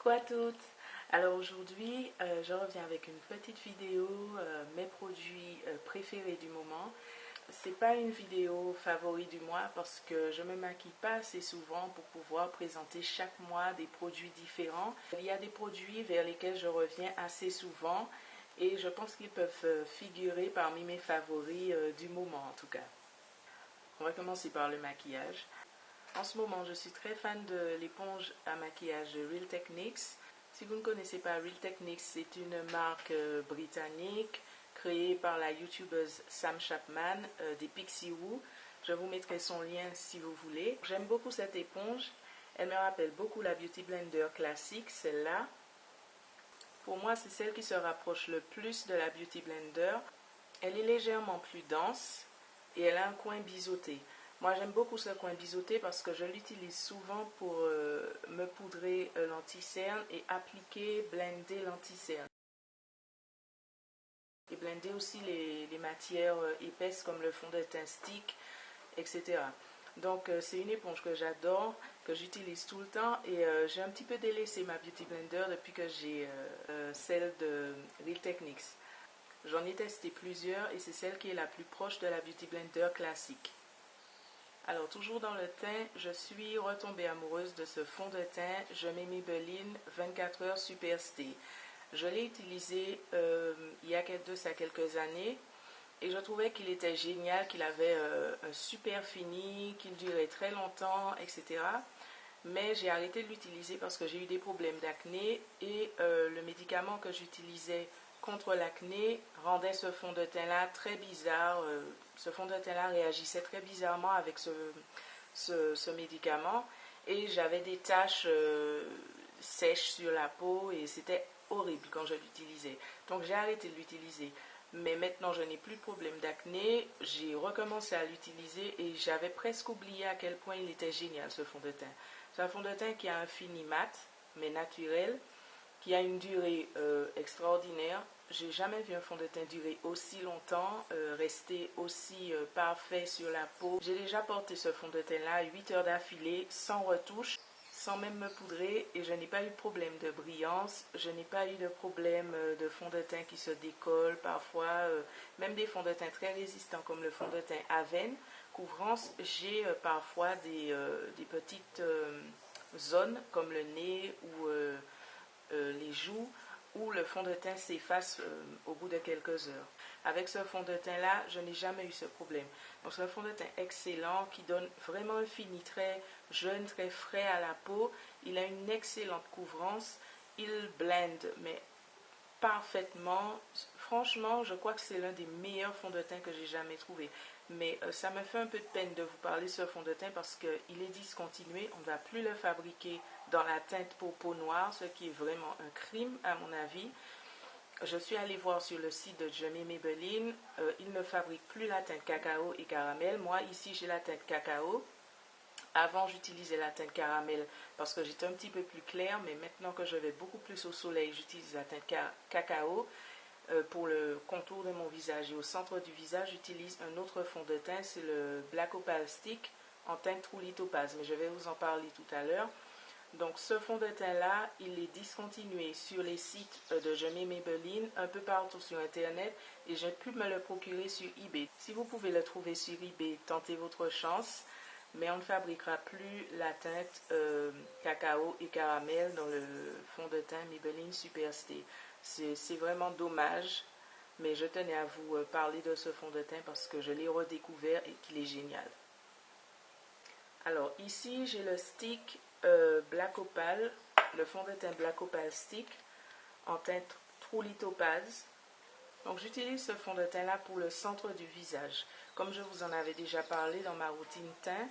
Coucou à toutes. Alors aujourd'hui, je reviens avec une petite vidéo, mes produits préférés du moment. C'est pas une vidéo favori du mois parce que je me maquille pas assez souvent pour pouvoir présenter chaque mois des produits différents. Il y a des produits vers lesquels je reviens assez souvent et je pense qu'ils peuvent figurer parmi mes favoris du moment en tout cas. On va commencer par le maquillage. En ce moment, je suis très fan de l'éponge à maquillage Real Techniques. Si vous ne connaissez pas Real Techniques, c'est une marque britannique créée par la youtubeuse Sam Chapman des Pixie Woo. Je vous mettrai son lien si vous voulez. J'aime beaucoup cette éponge. Elle me rappelle beaucoup la Beauty Blender classique, celle-là. Pour moi, c'est celle qui se rapproche le plus de la Beauty Blender. Elle est légèrement plus dense et elle a un coin biseauté. Moi, j'aime beaucoup ce coin biseauté parce que je l'utilise souvent pour me poudrer l'anti-cerne et appliquer, blender l'anti-cerne. Et blender aussi les matières épaisses comme le fond de teint stick, etc. Donc, c'est une éponge que j'adore, que j'utilise tout le temps et j'ai un petit peu délaissé ma Beauty Blender depuis que j'ai celle de Real Techniques. J'en ai testé plusieurs et c'est celle qui est la plus proche de la Beauty Blender classique. Alors, toujours dans le teint, je suis retombée amoureuse de ce fond de teint Je mets Maybelline 24 heures Super Stay. Je l'ai utilisé il y a quelques années et je trouvais qu'il était génial, qu'il avait un super fini, qu'il durait très longtemps, etc. Mais j'ai arrêté de l'utiliser parce que j'ai eu des problèmes d'acné et le médicament que j'utilisais contre l'acné rendait ce fond de teint là très bizarre. Ce fond de teint là réagissait très bizarrement avec ce médicament et j'avais des taches sèches sur la peau et c'était horrible quand je l'utilisais. Donc j'ai arrêté de l'utiliser. Mais maintenant je n'ai plus de problème d'acné, j'ai recommencé à l'utiliser et j'avais presque oublié à quel point il était génial ce fond de teint. C'est un fond de teint qui a un fini mat mais naturel, qui a une durée extraordinaire. J'ai jamais vu un fond de teint durer aussi longtemps, rester aussi parfait sur la peau. J'ai déjà porté ce fond de teint là 8 heures d'affilée, sans retouche, sans même me poudrer et je n'ai pas eu de problème de brillance, je n'ai pas eu de problème de fond de teint qui se décolle parfois, même des fonds de teint très résistants comme le fond de teint Avène Couvrance, j'ai parfois des petites zones comme le nez ou les joues où le fond de teint s'efface au bout de quelques heures. Avec ce fond de teint là, je n'ai jamais eu ce problème. Donc c'est un fond de teint excellent qui donne vraiment un fini très jeune, très frais à la peau. Il a une excellente couvrance. Il blende, mais parfaitement. Franchement, je crois que c'est l'un des meilleurs fonds de teint que j'ai jamais trouvé. Mais ça me fait un peu de peine de vous parler de ce fond de teint parce qu'il est discontinué. On ne va plus le fabriquer dans la teinte pour peau noire, ce qui est vraiment un crime à mon avis. Je suis allée voir sur le site de Je mets Maybelline. Ils ne fabriquent plus la teinte cacao et caramel. Moi, ici, j'ai la teinte cacao. Avant, j'utilisais la teinte caramel parce que j'étais un petit peu plus claire, mais maintenant que je vais beaucoup plus au soleil, j'utilise la teinte cacao. Pour le contour de mon visage et au centre du visage, j'utilise un autre fond de teint, c'est le Black Opal Stick en teinte True Topaz, mais je vais vous en parler tout à l'heure. Donc ce fond de teint là, il est discontinué sur les sites de Je mets Maybelline, un peu partout sur internet et j'ai pu me le procurer sur eBay. Si vous pouvez le trouver sur eBay, tentez votre chance, mais on ne fabriquera plus la teinte cacao et caramel dans le fond de teint Maybelline Super Stay. C'est vraiment dommage, mais je tenais à vous parler de ce fond de teint parce que je l'ai redécouvert et qu'il est génial. Alors ici, j'ai le stick Black Opal, le fond de teint Black Opal Stick en teinte True Topaz. Donc j'utilise ce fond de teint là pour le centre du visage. Comme je vous en avais déjà parlé dans ma routine teint,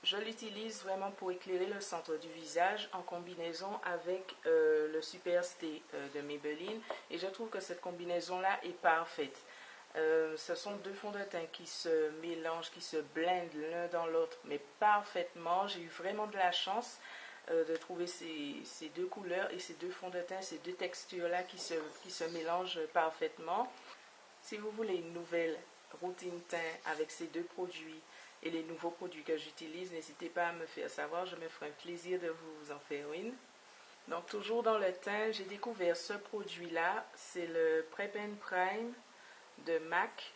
je l'utilise vraiment pour éclairer le centre du visage en combinaison avec le Super Stay de Maybelline et je trouve que cette combinaison là est parfaite. Ce sont deux fonds de teint qui se mélangent, qui se blendent l'un dans l'autre mais parfaitement. J'ai eu vraiment de la chance de trouver ces deux couleurs et ces deux fonds de teint, ces deux textures là qui se mélangent parfaitement. Si vous voulez une nouvelle routine teint avec ces deux produits et les nouveaux produits que j'utilise, n'hésitez pas à me faire savoir, je me ferai un plaisir de vous en faire une. Donc toujours dans le teint, j'ai découvert ce produit-là. C'est le Prep and Prime de MAC.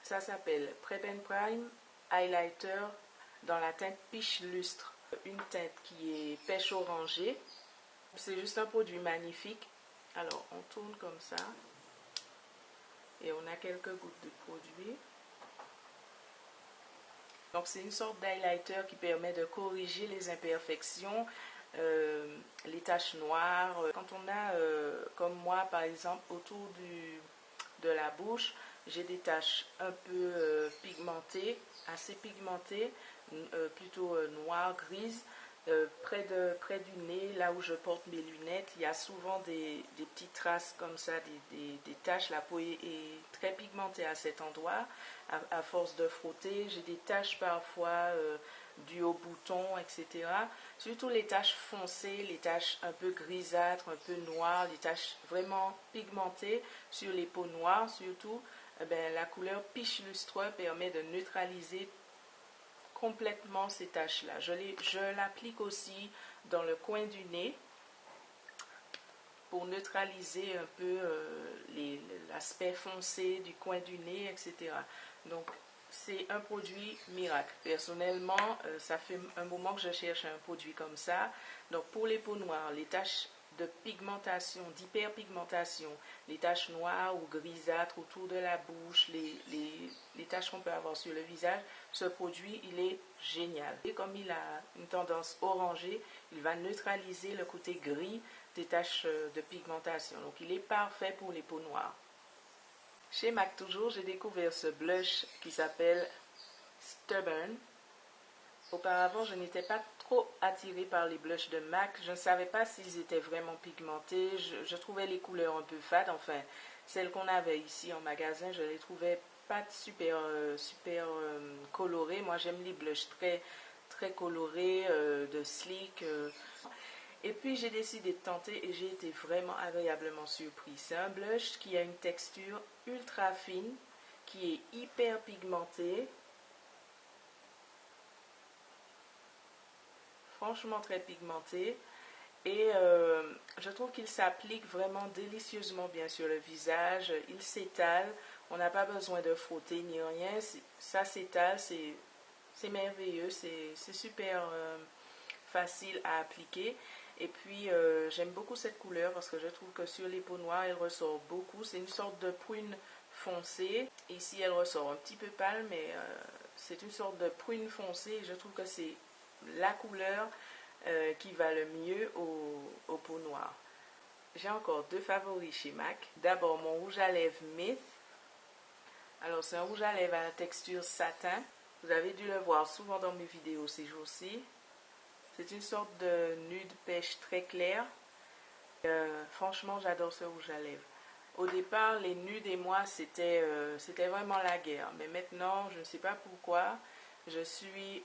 Ça s'appelle Prep and Prime Highlighter dans la teinte Peach Lustre. Une teinte qui est pêche orangée. C'est juste un produit magnifique. Alors on tourne comme ça. Et on a quelques gouttes de produit. Donc c'est une sorte d'highlighter qui permet de corriger les imperfections, les taches noires. Quand on a, comme moi par exemple, autour de la bouche, j'ai des taches un peu pigmentées, assez pigmentées, plutôt noires, grises. Près du nez, là où je porte mes lunettes, il y a souvent des petites traces comme ça, des taches. La peau est très pigmentée à cet endroit. À force de frotter, j'ai des taches parfois dues au bouton, etc. Surtout les taches foncées, les taches un peu grisâtres, un peu noires, les taches vraiment pigmentées sur les peaux noires surtout. La couleur Peach Lustre permet de neutraliser complètement ces taches-là. Je l'applique aussi dans le coin du nez pour neutraliser un peu l'aspect foncé du coin du nez, etc. Donc, c'est un produit miracle. Personnellement, ça fait un moment que je cherche un produit comme ça. Donc, pour les peaux noires, les taches de pigmentation, d'hyperpigmentation, les taches noires ou grisâtres autour de la bouche, les taches qu'on peut avoir sur le visage, ce produit, il est génial. Et comme il a une tendance orangée, il va neutraliser le côté gris des taches de pigmentation. Donc, il est parfait pour les peaux noires. Chez MAC toujours, j'ai découvert ce blush qui s'appelle Stubborn. Auparavant, je n'étais pas trop attirée par les blushs de MAC. Je ne savais pas s'ils étaient vraiment pigmentés. Je trouvais les couleurs un peu fades. Enfin, celles qu'on avait ici en magasin, je les trouvais pas super colorées. Moi, j'aime les blushs très colorés, de sleek. Et puis, j'ai décidé de tenter et j'ai été vraiment agréablement surprise. C'est un blush qui a une texture ultra fine, qui est hyper pigmentée. Franchement très pigmenté et je trouve qu'il s'applique vraiment délicieusement bien sur le visage, il s'étale, on n'a pas besoin de frotter ni rien, ça s'étale, c'est merveilleux, c'est super facile à appliquer et puis j'aime beaucoup cette couleur parce que je trouve que sur les peaux noires elle ressort beaucoup, c'est une sorte de prune foncée, ici elle ressort un petit peu pâle mais c'est une sorte de prune foncée et je trouve que c'est la couleur qui va le mieux aux peaux noires. J'ai encore deux favoris chez MAC. D'abord mon rouge à lèvres Myth. Alors c'est un rouge à lèvres à la texture satin. Vous avez dû le voir souvent dans mes vidéos ces jours-ci. C'est une sorte de nude pêche très clair. Franchement j'adore ce rouge à lèvres. Au départ les nudes et moi c'était vraiment la guerre. Mais maintenant je ne sais pas pourquoi. Je suis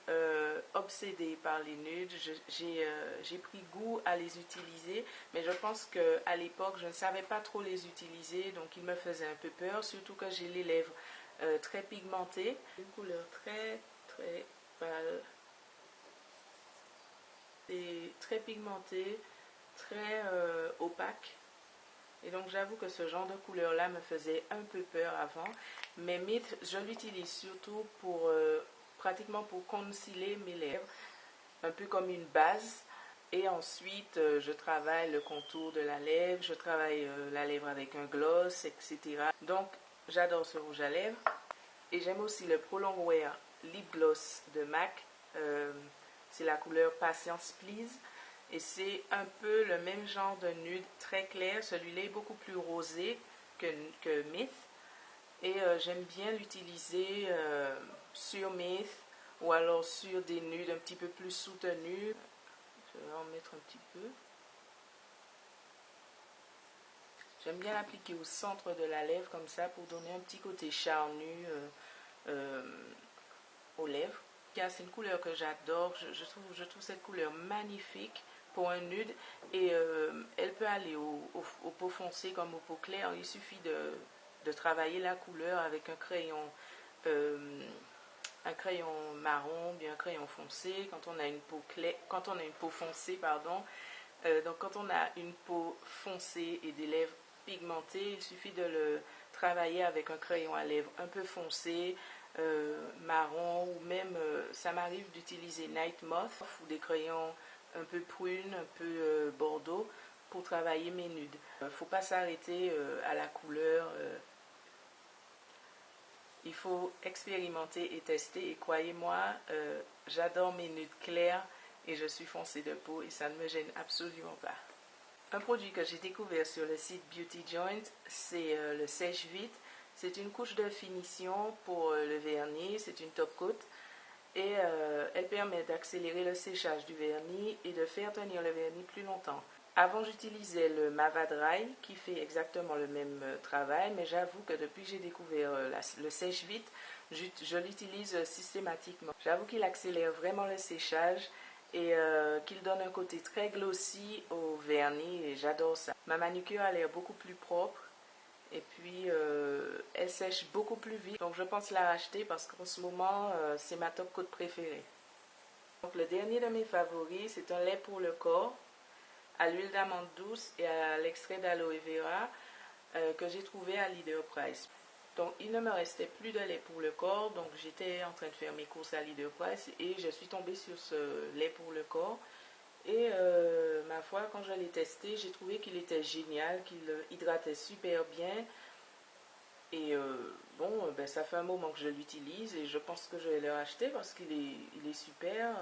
obsédée par les nudes, j'ai pris goût à les utiliser, mais je pense qu'à l'époque, je ne savais pas trop les utiliser, donc ils me faisaient un peu peur, surtout que j'ai les lèvres très pigmentées. Une couleur très pâle, et très pigmentée, très opaque. Et donc j'avoue que ce genre de couleur-là me faisait un peu peur avant, mais Myth, je l'utilise surtout pour... pratiquement pour concealer mes lèvres, un peu comme une base. Et ensuite, je travaille le contour de la lèvre, je travaille la lèvre avec un gloss, etc. Donc, j'adore ce rouge à lèvres. Et j'aime aussi le Pro Longwear Lip Gloss de MAC. C'est la couleur Patience Please. Et c'est un peu le même genre de nude très clair. Celui-là est beaucoup plus rosé que Myth. Et j'aime bien l'utiliser sur Myth ou alors sur des nudes un petit peu plus soutenues. Je vais en mettre un petit peu. J'aime bien l'appliquer au centre de la lèvre comme ça pour donner un petit côté charnu aux lèvres. C'est une couleur que j'adore. Je trouve cette couleur magnifique pour un nude et elle peut aller aux peaux foncées comme aux peaux claires. Il suffit de travailler la couleur avec un crayon un crayon marron, bien un crayon foncé. Quand on a une peau claire, quand on a une peau foncée, pardon. Donc quand on a une peau foncée et des lèvres pigmentées, il suffit de le travailler avec un crayon à lèvres un peu foncé, marron, ou même ça m'arrive d'utiliser Night Moth ou des crayons un peu prunes, un peu bordeaux pour travailler mes nudes. Il ne faut pas s'arrêter à la couleur. Il faut expérimenter et tester. Et croyez-moi, j'adore mes nudes clairs et je suis foncée de peau et ça ne me gêne absolument pas. Un produit que j'ai découvert sur le site Beauty Joint, c'est le sèche-vite. C'est une couche de finition pour le vernis, c'est une top coat et elle permet d'accélérer le séchage du vernis et de faire tenir le vernis plus longtemps. Avant, j'utilisais le Mava Dry qui fait exactement le même travail, mais j'avoue que depuis que j'ai découvert le sèche-vite, je l'utilise systématiquement. J'avoue qu'il accélère vraiment le séchage et qu'il donne un côté très glossy au vernis et j'adore ça. Ma manucure a l'air beaucoup plus propre et puis elle sèche beaucoup plus vite, donc je pense la racheter parce qu'en ce moment c'est ma top coat préférée. Donc le dernier de mes favoris, c'est un lait pour le corps à l'huile d'amande douce et à l'extrait d'aloe vera que j'ai trouvé à Leader Price. Donc il ne me restait plus de lait pour le corps, donc j'étais en train de faire mes courses à Leader Price et je suis tombée sur ce lait pour le corps. Et ma foi, quand je l'ai testé, j'ai trouvé qu'il était génial, qu'il hydratait super bien. Et bon, ben, ça fait un moment que je l'utilise et je pense que je vais le racheter parce qu'il est super.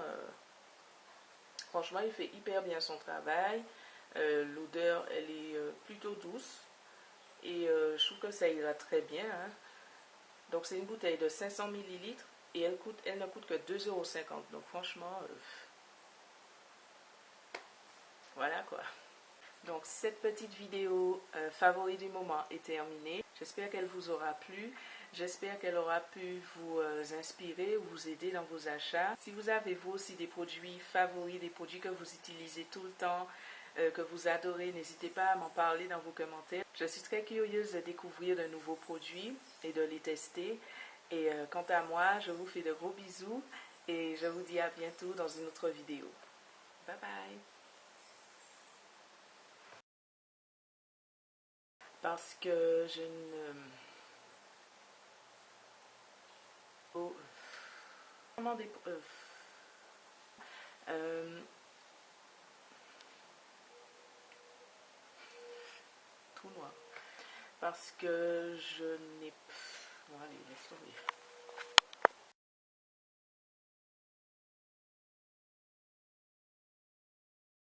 Franchement, il fait hyper bien son travail. L'odeur, elle est plutôt douce. Et je trouve que ça ira très bien. Hein. Donc, c'est une bouteille de 500 millilitres et elle ne coûte que 2,50 €. Donc, franchement, voilà quoi. Donc, cette petite vidéo favori du moment est terminée. J'espère qu'elle vous aura plu. J'espère qu'elle aura pu vous inspirer ou vous aider dans vos achats. Si vous avez vous aussi des produits favoris, des produits que vous utilisez tout le temps, que vous adorez, n'hésitez pas à m'en parler dans vos commentaires. Je suis très curieuse de découvrir de nouveaux produits et de les tester. Et quant à moi, je vous fais de gros bisous et je vous dis à bientôt dans une autre vidéo. Bye bye! Parce que je ne... Oh, vraiment des... tout noir. Parce que je n'ai... Bon, allez, laisse tomber.